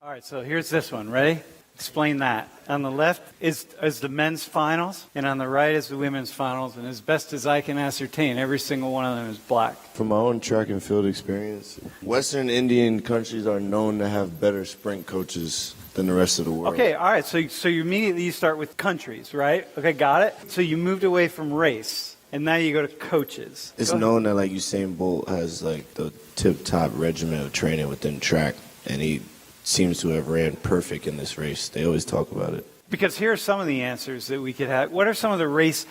All right, so here's this one. Ready? Explain that. On the left is the men's finals, and on the right is the women's finals. And as best as I can ascertain, every single one of them is black. From my own track and field experience, Western Indian countries are known to have better sprint coaches than the rest of the world. Okay, all right. So you immediately start with countries, right? Okay, got it. So you moved away from race, and now you go to coaches. It's known that like Usain Bolt has like the tip-top regimen of training within track, and he seems to have ran perfect in this race. They always talk about it. Because here are some of the answers that we could have. What are some of the racist,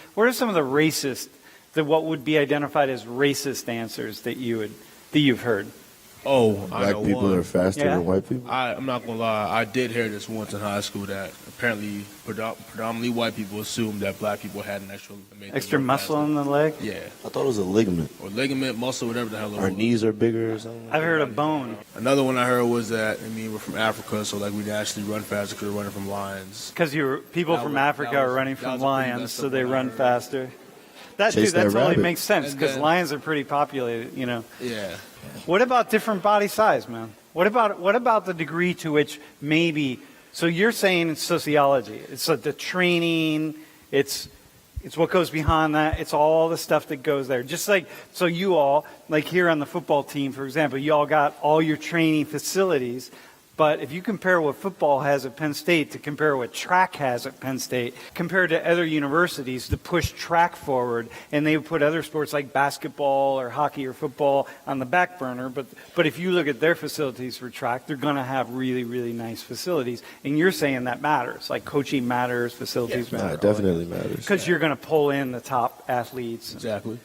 what would be identified as racist answers that you've heard? Oh, Black people are faster than white people? I'm not going to lie. I did hear this once in high school that apparently predominantly white people assumed that black people had an extra muscle in the leg? Yeah. I thought it was a ligament. Or ligament, muscle, whatever the hell it was. Our knees are bigger or something? I've heard of bone. Another one I heard was that, we're from Africa, so like we naturally run faster because we're running from lions. Because people from Africa are running from lions, so they run faster. That totally rabbit. makes sense because lions are pretty populated, Yeah. What about different body size, man? What about the degree to which maybe? So you're saying it's sociology. It's the training. It's what goes behind that. It's all the stuff that goes there. Just like so, you all like here on the football team, for example, you all got all your training facilities. But if you compare what football has at Penn State to compare what track has at Penn State, compared to other universities to push track forward, and they would put other sports like basketball or hockey or football on the back burner. But if you look at their facilities for track, they're going to have really, really nice facilities. And you're saying that matters. Like coaching matters, facilities matter. No, it definitely matters. Because you're going to pull in the top athletes. Exactly.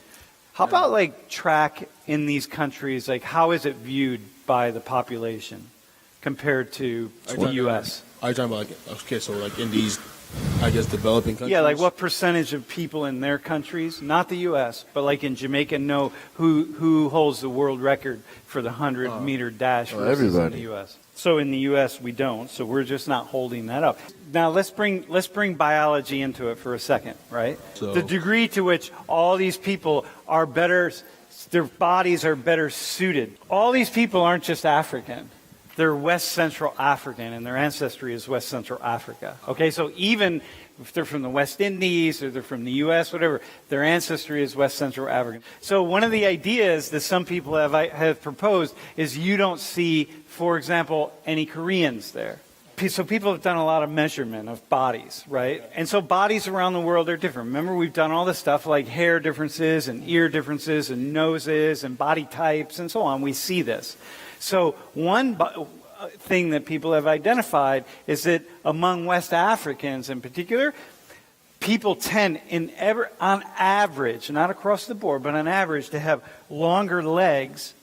How about like track in these countries? Like how is it viewed by the population compared to the U.S.? Are you talking about like in these, I guess, developing countries? Yeah, like what percentage of people in their countries, not the U.S., but like in Jamaica, know who holds the world record for the 100-meter dash versus everybody. in the U.S.? So in the U.S. we don't, so we're just not holding that up. Now let's bring biology into it for a second, right? So, the degree to which all these people are better, their bodies are better suited. All these people aren't just African. They're West Central African, and their ancestry is West Central Africa. Okay, so even if they're from the West Indies or they're from the U.S., whatever, their ancestry is West Central African. So one of the ideas that some people have proposed is you don't see, for example, any Koreans there. So people have done a lot of measurement of bodies, right? And so bodies around the world are different. Remember, we've done all this stuff like hair differences and ear differences and noses and body types and so on. We see this. So one thing that people have identified is that among West Africans in particular, people tend on average, not across the board, but on average to have longer legs,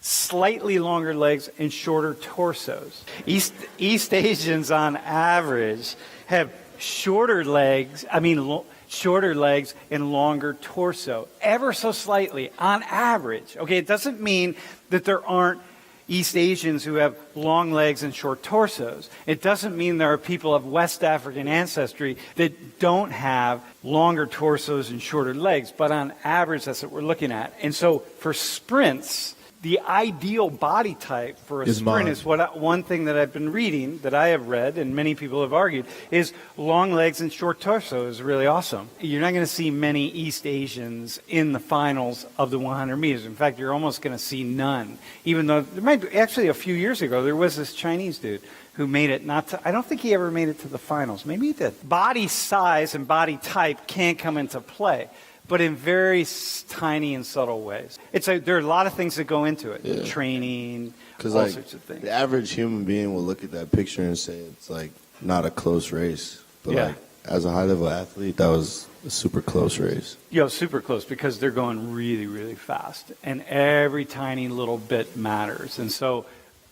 slightly longer legs and shorter torsos. East Asians on average have shorter legs and longer torso, ever so slightly on average. Okay, it doesn't mean that there aren't East Asians who have long legs and short torsos. It doesn't mean there are people of West African ancestry that don't have longer torsos and shorter legs, but on average, that's what we're looking at. And so for sprints, the ideal body type for a sprint is one thing that I've been reading, that I have read, and many people have argued, is long legs and short torso is really awesome. You're not going to see many East Asians in the finals of the 100 meters. In fact, you're almost going to see none. Even though there might be, actually a few years ago, there was this Chinese dude who made it I don't think he ever made it to the finals. Maybe he did. Body size and body type can't come into play, but in very tiny and subtle ways. There are a lot of things that go into it. Yeah. Training, all sorts of things. The average human being will look at that picture and say it's like not a close race. But like as a high-level athlete, that was a super close race. Super close because they're going really, really fast. And every tiny little bit matters. And so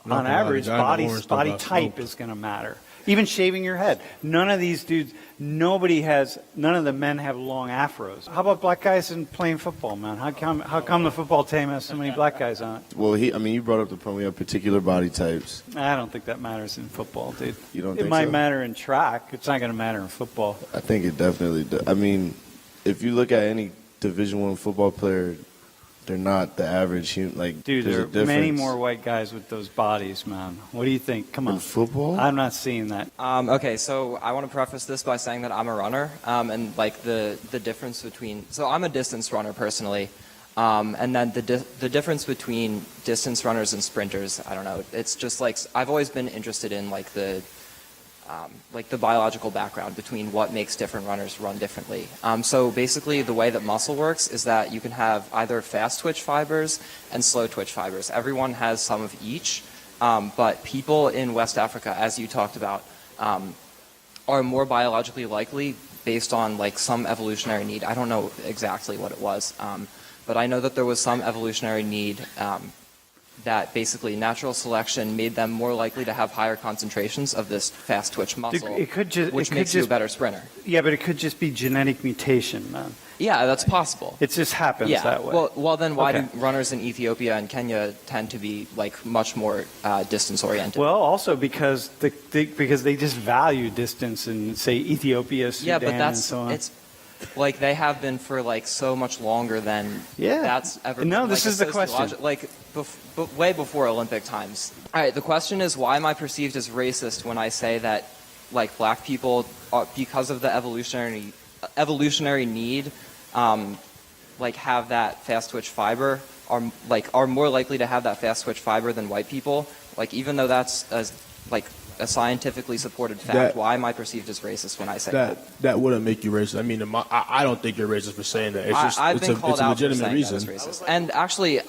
on average, body type is going to matter. Even shaving your head. None of these dudes, none of the men have long afros. How about black guys in playing football, man? How come the football team has so many black guys on it? Well, you brought up the point. We have particular body types. I don't think that matters in football, dude. You don't think so? It might matter in track. It's not going to matter in football. I think it definitely does. I mean, if you look at any Division I football player, They're not the average human. Like, Dude, there's there a are many difference. more white guys with those bodies, man. What do you think? Come on. In football? I'm not seeing that. Okay, so I want to preface this by saying that I'm a runner, and like the difference between, so I'm a distance runner personally, and then the difference between distance runners and sprinters, I don't know. It's just like I've always been interested in like the biological background between what makes different runners run differently. So basically the way that muscle works is that you can have either fast twitch fibers and slow twitch fibers. Everyone has some of each, but people in West Africa, as you talked about, are more biologically likely based on like some evolutionary need. I don't know exactly what it was, but I know that there was some evolutionary need that basically natural selection made them more likely to have higher concentrations of this fast twitch muscle, which makes you a better sprinter. Yeah, but it could just be genetic mutation, man. Yeah, that's possible. It just happens Yeah. that way. Well, then why Okay. do runners in Ethiopia and Kenya tend to be like much more distance oriented? Well, also because because they just value distance in, say, Ethiopia, Sudan, yeah, but and that's so on. it's like they have been for like so much longer than Yeah. that's ever. No, been, this like, is the question. Like way before Olympic times. All right, the question is, why am I perceived as racist when I say that like black people are, because of the evolutionary need, like have that fast twitch fiber, are more likely to have that fast twitch fiber than white people? Like even though that's a scientifically supported fact, That- why am I perceived as racist when I say that? That wouldn't make you racist. I mean, I don't think you're racist for saying that. It's just I've it's been a, called it's a out for legitimate saying reason. that as racist. And actually,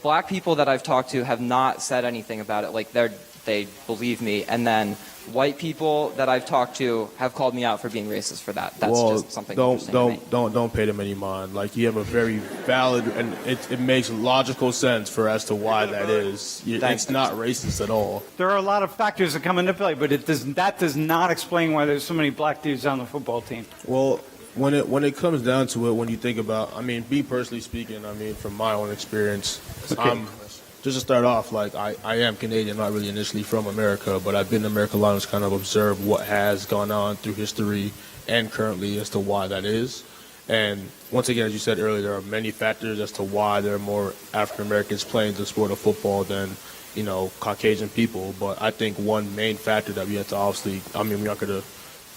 black people that I've talked to have not said anything about it. Like they believe me. And then white people that I've talked to have called me out for being racist for that. That's Well, just something interesting to me. don't pay them any mind. Like you have a very valid and it makes logical sense for as to why that is. Thanks. It's not racist at all. There are a lot of factors that come into play, but that does not explain why there's so many black dudes on the football team. Well, when it comes down to it, when you think about, I mean, me personally speaking, I mean, from my own experience, just to start off, like I am Canadian, not really initially from America, but I've been in America a lot and just kind of observed what has gone on through history and currently as to why that is. And once again, as you said earlier, there are many factors as to why there are more African Americans playing the sport of football than, you know, Caucasian people. But I think one main factor that we have to obviously, I mean, we're not going to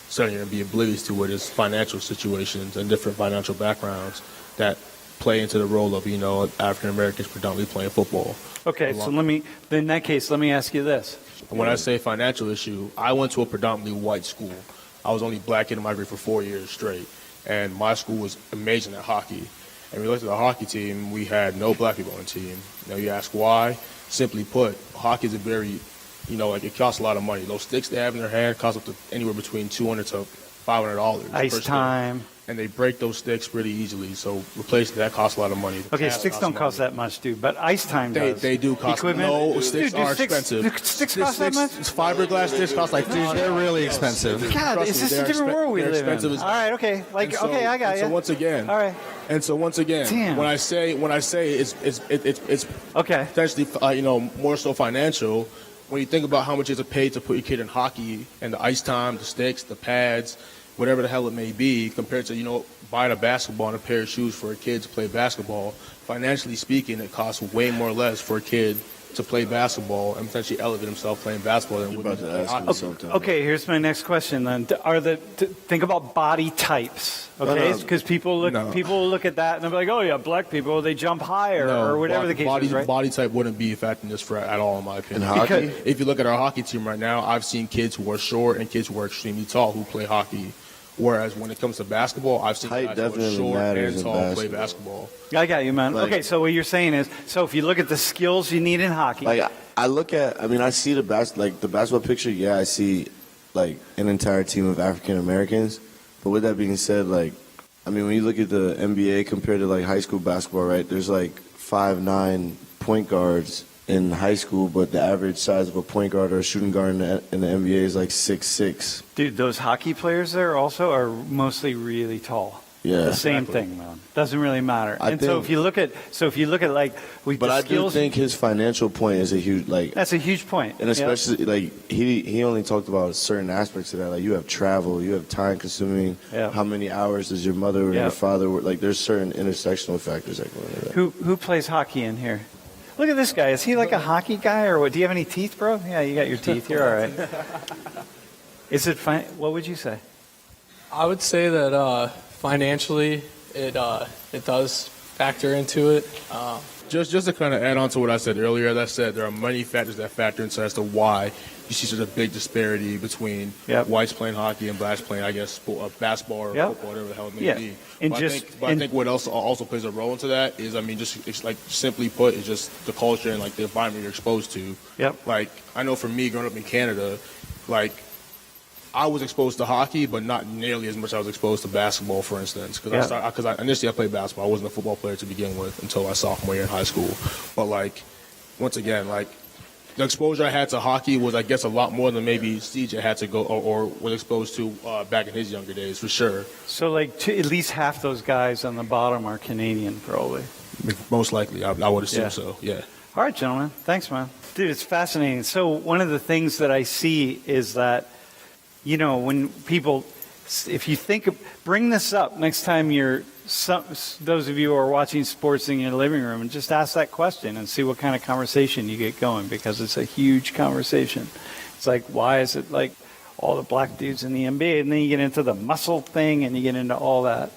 sit here and be oblivious to it, is financial situations and different financial backgrounds that play into the role of, you know, African Americans predominantly playing football. Okay, so in that case, let me ask you this. When I say financial issue, I went to a predominantly white school. I was only black in my grade for 4 years straight, and my school was amazing at hockey. And we looked at the hockey team, we had no black people on the team. Now you ask why? Simply put, hockey is a very, you know, like it costs a lot of money. Those sticks they have in their hand cost up to anywhere between $200 to $500. Ice per stick. time. And they break those sticks pretty easily, so replacing that costs a lot of money. The Okay, pads sticks don't cost money. that much, dude, but ice time does. They do cost. Equipment? No, sticks Dude, are sticks- expensive. Sticks cost that much? Fiberglass sticks cost like They're really expensive. God, Trust is me, this a they're different world we they're live expensive in? as- All right, okay. Like, And so- okay, I got and you. So once again, All right. And so once again, Damn. when I say it's Okay. potentially you know, more so financial. When you think about how much is it paid to put your kid in hockey and the ice time, the sticks, the pads, whatever the hell it may be, compared to, you know, buying a basketball and a pair of shoes for a kid to play basketball, financially speaking, it costs way more less for a kid to play basketball and potentially elevate himself playing basketball than You're would about be to playing ask me hockey. something. Okay, here's my next question then. Think about body types, okay? No. Because people look at that and they're like, oh yeah, black people, they jump higher or whatever the case is, right? Body type wouldn't be affecting this for at all, in my opinion. In hockey? Because- If you look at our hockey team right now, I've seen kids who are short and kids who are extremely tall who play hockey. Whereas when it comes to basketball, I've seen Height guys who are definitely short matters and in tall play basketball. basketball. I got you, man. Like- Okay, so what you're saying is, so if you look at the skills you need in hockey, Like I look at, I mean, I see the basketball picture. Yeah, I see like an entire team of African Americans. But with that being said, like, I mean, when you look at the NBA compared to like high school basketball, right? There's like 5'9" point guards in high school, but the average size of a point guard or a shooting guard in the NBA is like 6'6". dude, those hockey players there also are mostly really tall. Yeah. The same Exactly. thing, man. Doesn't really matter. I And so think- if you look at like But the I do skills, think his financial point is a huge, like, that's a huge point. and especially like he only talked about certain aspects of that. Like you have travel, you have time consuming. Yeah. How many hours does your mother or Yeah. your father work? Like there's certain intersectional factors that go into that. Who plays hockey in here? Look at this guy. Is he like a hockey guy or what? Do you have any teeth, bro? Yeah, you got your teeth. You're all right. Is it fine? What would you say? I would say that financially, it does factor into it. Just to kind of add on to what I said earlier, as I said, there are many factors that factor into as to why you see such a big disparity between Yep. whites playing hockey and blacks playing, I guess, basketball or Yep. football, whatever the hell it may Yeah. be. And But, just- I think what else also plays a role into that is, I mean, just it's like simply put, is just the culture and like the environment you're exposed to. Yep. Like I know for me, growing up in Canada, like I was exposed to hockey, but not nearly as much as I was exposed to basketball, for instance. Because Yeah. initially I played basketball. I wasn't a football player to begin with until my sophomore year in high school. But like, once again, like the exposure I had to hockey was, I guess, a lot more than maybe CJ had to go or was exposed to back in his younger days, for sure. So like at least half those guys on the bottom are Canadian, probably. Most likely, I would assume Yeah. so. Yeah. All right, gentlemen. Thanks, man. Dude, it's fascinating. So one of the things that I see is that, you know, when people, if you think, bring this up next time those of you who are watching sports in your living room, and just ask that question and see what kind of conversation you get going, because it's a huge conversation. It's like, why is it like all the black dudes in the NBA? And then you get into the muscle thing and you get into all that.